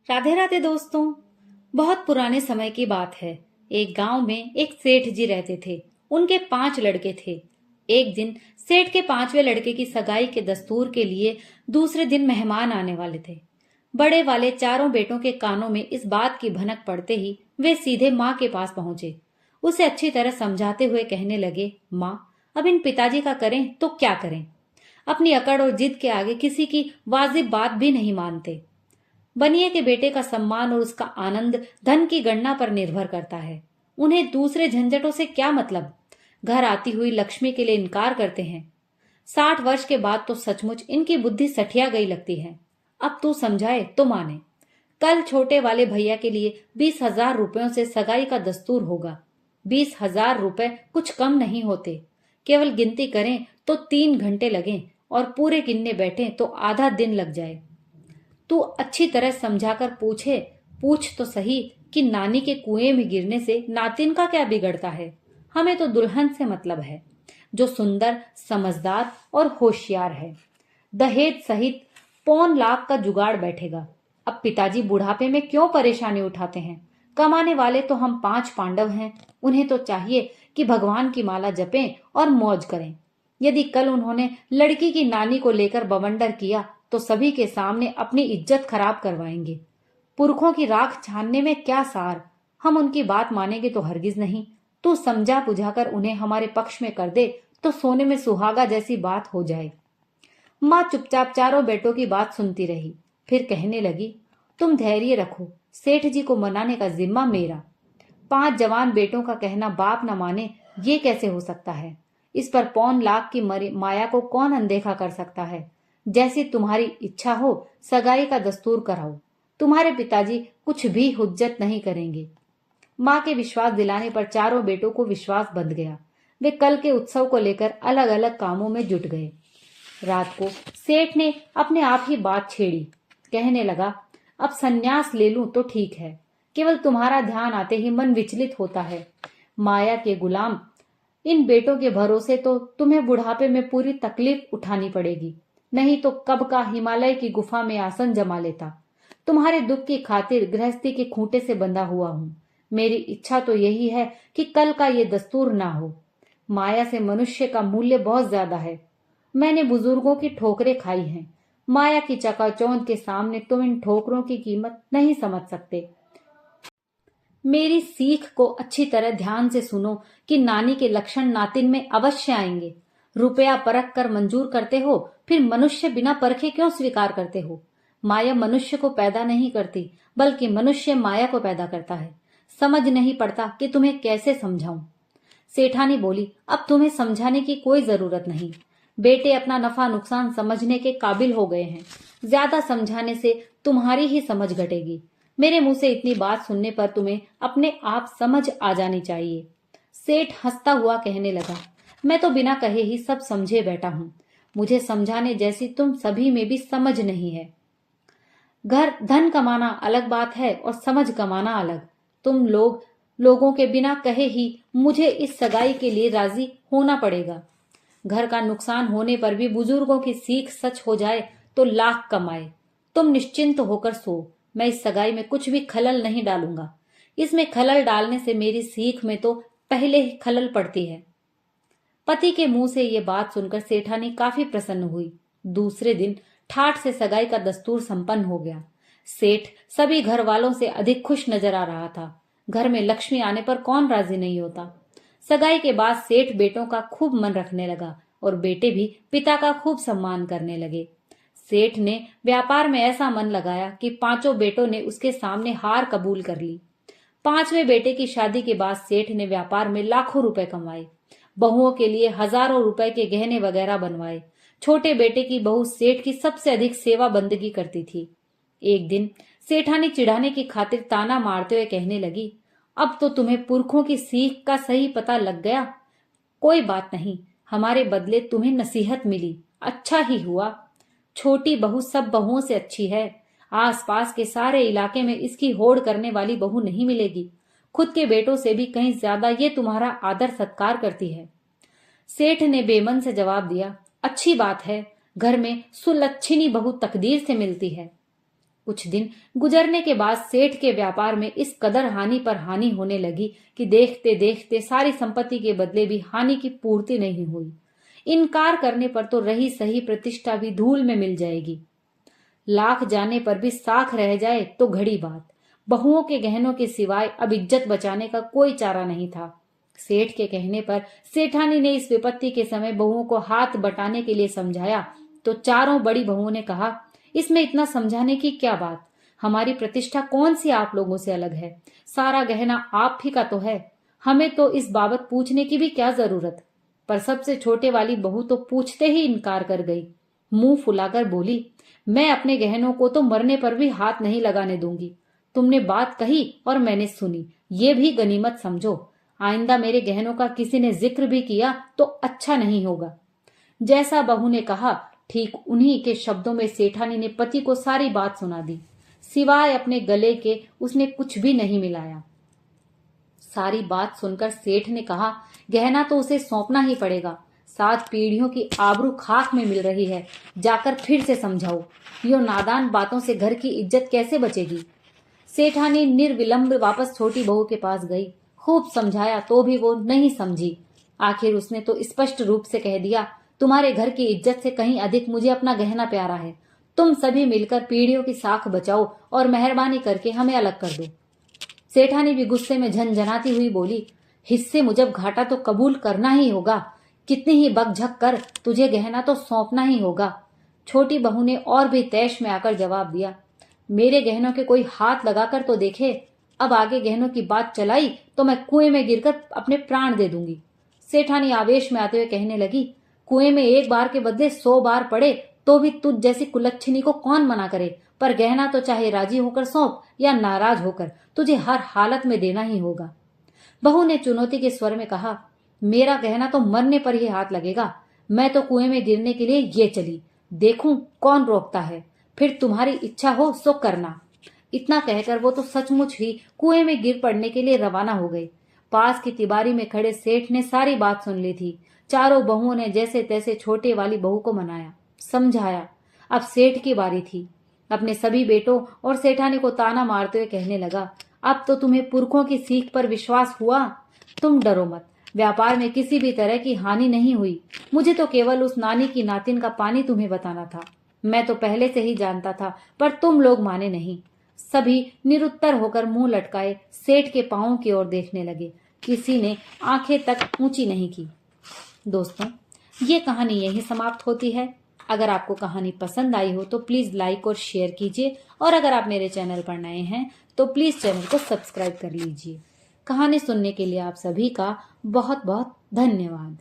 राधे राधे दोस्तों। बहुत पुराने समय की बात है। एक गांव में एक सेठ जी रहते थे। उनके 5 लड़के थे। एक दिन सेठ के 5वें लड़के की सगाई के दस्तूर के लिए दूसरे दिन मेहमान आने वाले थे। बड़े वाले चारों बेटों के कानों में इस बात की भनक पड़ते ही वे सीधे माँ के पास पहुंचे। उसे अच्छी तरह समझाते हुए कहने लगे, माँ, अब इन पिताजी का करें तो क्या करें। अपनी अकड़ और जिद के आगे किसी की वाजिब बात भी नहीं मानते। बनिए के बेटे का सम्मान और उसका आनंद धन की गणना पर निर्भर करता है। उन्हें दूसरे झंझटों से क्या मतलब। घर आती हुई लक्ष्मी के लिए इनकार करते हैं। 60 वर्ष के बाद तो सचमुच इनकी बुद्धि सठिया गई लगती है। अब तू समझाए तो माने। कल छोटे वाले भैया के लिए 20,000 रुपयों से सगाई का दस्तूर होगा। 20,000 रुपए कुछ कम नहीं होते। केवल गिनती करें तो 3 घंटे लगें और पूरे गिनने बैठे तो आधा दिन लग जाए। तू अच्छी तरह समझाकर पूछ तो सही कि नानी के कुएं में गिरने से नातिन का क्या बिगड़ता है। हमें तो दुल्हन से मतलब है जो सुंदर, समझदार और होशियार है। दहेज सहित 1,25,00,000 का जुगाड़ बैठेगा। अब पिताजी बुढ़ापे में क्यों परेशानी उठाते हैं। कमाने वाले तो हम 5 पांडव हैं। उन्हें तो चाहिए कि भगवान की माला जपें और मौज करें। यदि कल उन्होंने लड़की की नानी को लेकर बवंडर किया तो सभी के सामने अपनी इज्जत खराब करवाएंगे। पुरखों की राख छानने में क्या सार। हम उनकी बात मानेंगे तो हरगिज नहीं। तू समझा बुझाकर उन्हें हमारे पक्ष में कर दे तो सोने में सुहागा जैसी बात हो जाए। माँ चुपचाप चारों बेटों की बात सुनती रही। फिर कहने लगी, तुम धैर्य रखो। सेठ जी को मनाने का जिम्मा मेरा। 5 जवान बेटों का कहना बाप न माने, ये कैसे हो सकता है। इस पर 1,25,00,000 की माया को कौन अनदेखा कर सकता है। जैसी तुम्हारी इच्छा हो सगाई का दस्तूर कराओ। तुम्हारे पिताजी कुछ भी हुज्जत नहीं करेंगे। माँ के विश्वास दिलाने पर चारों बेटों को विश्वास बंध गया। वे कल के उत्सव को लेकर अलग अलग कामों में जुट गए। रात को सेठ ने अपने आप ही बात छेड़ी। कहने लगा, अब संन्यास ले लूं तो ठीक है। केवल तुम्हारा ध्यान आते ही मन विचलित होता है। माया के गुलाम इन बेटों के भरोसे तो तुम्हें बुढ़ापे में पूरी तकलीफ उठानी पड़ेगी। नहीं तो कब का हिमालय की गुफा में आसन जमा लेता। तुम्हारे दुख की खातिर गृहस्थी के खूंटे से बंधा हुआ हूं। मेरी इच्छा तो यही है कि कल का ये दस्तूर ना हो। माया से मनुष्य का मूल्य बहुत ज्यादा है। मैंने बुजुर्गों की ठोकरें खाई हैं। माया की चकाचौंध के सामने तुम इन ठोकरों की कीमत नहीं समझ सकते। मेरी सीख को अच्छी तरह ध्यान से सुनो कि नानी के लक्षण नातिन में अवश्य आएंगे। रुपया परख कर मंजूर करते हो, फिर मनुष्य बिना परखे क्यों स्वीकार करते हो। माया मनुष्य को पैदा नहीं करती, बल्कि मनुष्य माया को पैदा करता है। समझ नहीं पड़ता कि तुम्हें कैसे समझाऊं। सेठानी बोली, अब तुम्हें समझाने की कोई जरूरत नहीं। बेटे अपना नफा नुकसान समझने के काबिल हो गए हैं। ज्यादा समझाने से तुम्हारी ही समझ घटेगी। मेरे मुंह से इतनी बात सुनने पर तुम्हें अपने आप समझ आ जानी चाहिए। सेठ हंसता हुआ कहने लगा, मैं तो बिना कहे ही सब समझे बैठा हूं। मुझे समझाने जैसी तुम सभी में भी समझ नहीं है। घर धन कमाना अलग बात है और समझ कमाना अलग। तुम लोगों के बिना कहे ही मुझे इस सगाई के लिए राजी होना पड़ेगा। घर का नुकसान होने पर भी बुजुर्गों की सीख सच हो जाए तो लाख कमाए। तुम निश्चिंत होकर सो। मैं इस सगाई में कुछ भी खलल नहीं डालूंगा। इसमें खलल डालने से मेरी सीख में तो पहले ही खलल पड़ती है। पति के मुंह से ये बात सुनकर सेठानी काफी प्रसन्न हुई। दूसरे दिन ठाठ से सगाई का दस्तूर संपन्न हो गया। सेठ सभी घर वालों से अधिक खुश नजर आ रहा था। घर में लक्ष्मी आने पर कौन राजी नहीं होता। सगाई के बाद सेठ बेटों का खूब मन रखने लगा और बेटे भी पिता का खूब सम्मान करने लगे। सेठ ने व्यापार में ऐसा मन लगाया कि 5 बेटों ने उसके सामने हार कबूल कर ली। 5वें बेटे की शादी के बाद सेठ ने व्यापार में लाखों रुपए कमाए। बहुओं के लिए हजारों रुपए के गहने वगैरह बनवाए। छोटे बेटे की बहू सेठ की सबसे अधिक सेवा बंदगी करती थी। एक दिन सेठानी चिढ़ाने की खातिर ताना मारते हुए कहने लगी, अब तो तुम्हें पुरखों की सीख का सही पता लग गया। कोई बात नहीं, हमारे बदले तुम्हें नसीहत मिली, अच्छा ही हुआ। छोटी बहू सब बहुओं से अच्छी है। आसपास के सारे इलाके में इसकी होड़ करने वाली बहू नहीं मिलेगी। खुद के बेटों से भी कहीं ज्यादा ये तुम्हारा आदर सत्कार करती है। सेठ ने बेमन से जवाब दिया, अच्छी बात है, घर में सुलक्षणी बहू तकदीर से मिलती है। कुछ दिन गुजरने के बाद सेठ के व्यापार में इस कदर हानि पर हानि होने लगी कि देखते देखते सारी संपत्ति के बदले भी हानि की पूर्ति नहीं हुई। इनकार करने पर तो रही सही प्रतिष्ठा भी धूल में मिल जाएगी। लाख जाने पर भी साख रह जाए तो घड़ी बात। बहुओं के गहनों के सिवाय अब इज्जत बचाने का कोई चारा नहीं था। सेठ के कहने पर सेठानी ने इस विपत्ति के समय बहुओं को हाथ बटाने के लिए समझाया तो चारों बड़ी बहुओं ने कहा, इसमें इतना समझाने की क्या बात, हमारी प्रतिष्ठा कौन सी आप लोगों से अलग है, सारा गहना आप ही का तो है, हमें तो इस बाबत पूछने की भी क्या जरूरत। पर सबसे छोटे वाली बहू तो पूछते ही इनकार कर गई। मुंह फुलाकर बोली, मैं अपने गहनों को तो मरने पर भी हाथ नहीं लगाने दूंगी। तुमने बात कही और मैंने सुनी, ये भी गनीमत समझो। आइंदा मेरे गहनों का किसी ने जिक्र भी किया तो अच्छा नहीं होगा। जैसा बहू ने कहा ठीक उन्हीं के शब्दों में सेठानी ने पति को सारी बात सुना दी। सिवाय अपने गले के उसने कुछ भी नहीं मिलाया। सारी बात सुनकर सेठ ने कहा, गहना तो उसे सौंपना ही पड़ेगा। 7 पीढ़ियों की आबरू खाक में मिल रही है, जाकर फिर से समझाओ। यो नादान बातों से घर की इज्जत कैसे बचेगी। सेठानी निर्विलंब वापस छोटी बहू के पास गई। खूब समझाया तो भी वो नहीं समझी। आखिर उसने तो स्पष्ट रूप से कह दिया, तुम्हारे घर की इज्जत से कहीं अधिक मुझे अपना गहना प्यारा है। तुम सभी मिलकर पीढ़ियों की साख बचाओ और मेहरबानी करके हमें अलग कर दो। सेठानी भी गुस्से में झनझनाती हुई बोली, हिस्से मुजब घाटा तो कबूल करना ही होगा। कितनी ही बकझक कर तुझे गहना तो सौंपना ही होगा। छोटी बहू ने और भी तैश में आकर जवाब दिया, मेरे गहनों के कोई हाथ लगाकर तो देखे। अब आगे गहनों की बात चलाई तो मैं कुएं में गिरकर अपने प्राण दे दूंगी। सेठानी आवेश में आते हुए कहने लगी, कुएं में एक बार के बदले 100 बार पड़े तो भी तुझ जैसी कुलच्छनी को कौन मना करे, पर गहना तो चाहे राजी होकर सौंप या नाराज होकर तुझे हर हालत में देना ही होगा। बहू ने चुनौती के स्वर में कहा, मेरा गहना तो मरने पर ही हाथ लगेगा। मैं तो कुएं में गिरने के लिए ये चली, देखूं कौन रोकता है, फिर तुम्हारी इच्छा हो सो करना। इतना कहकर वो तो सचमुच ही कुएं में गिर पड़ने के लिए रवाना हो गई। पास की तिबारी में खड़े सेठ ने सारी बात सुन ली थी। चारों बहुओं ने जैसे तैसे छोटे वाली बहू को मनाया, समझाया। अब सेठ की बारी थी। अपने सभी बेटों और सेठानी को ताना मारते हुए कहने लगा, अब तो तुम्हें पुरखों की सीख पर विश्वास हुआ। तुम डरो मत, व्यापार में किसी भी तरह की हानि नहीं हुई। मुझे तो केवल उस नानी की नातिन का पानी तुम्हें बताना था। मैं तो पहले से ही जानता था, पर तुम लोग माने नहीं। सभी निरुत्तर होकर मुंह लटकाए सेठ के पांवों की ओर देखने लगे। किसी ने आंखें तक ऊंची नहीं की। दोस्तों, ये कहानी यहीं समाप्त होती है। अगर आपको कहानी पसंद आई हो तो प्लीज लाइक और शेयर कीजिए, और अगर आप मेरे चैनल पर नए हैं तो प्लीज चैनल को सब्सक्राइब कर लीजिए। कहानी सुनने के लिए आप सभी का बहुत बहुत धन्यवाद।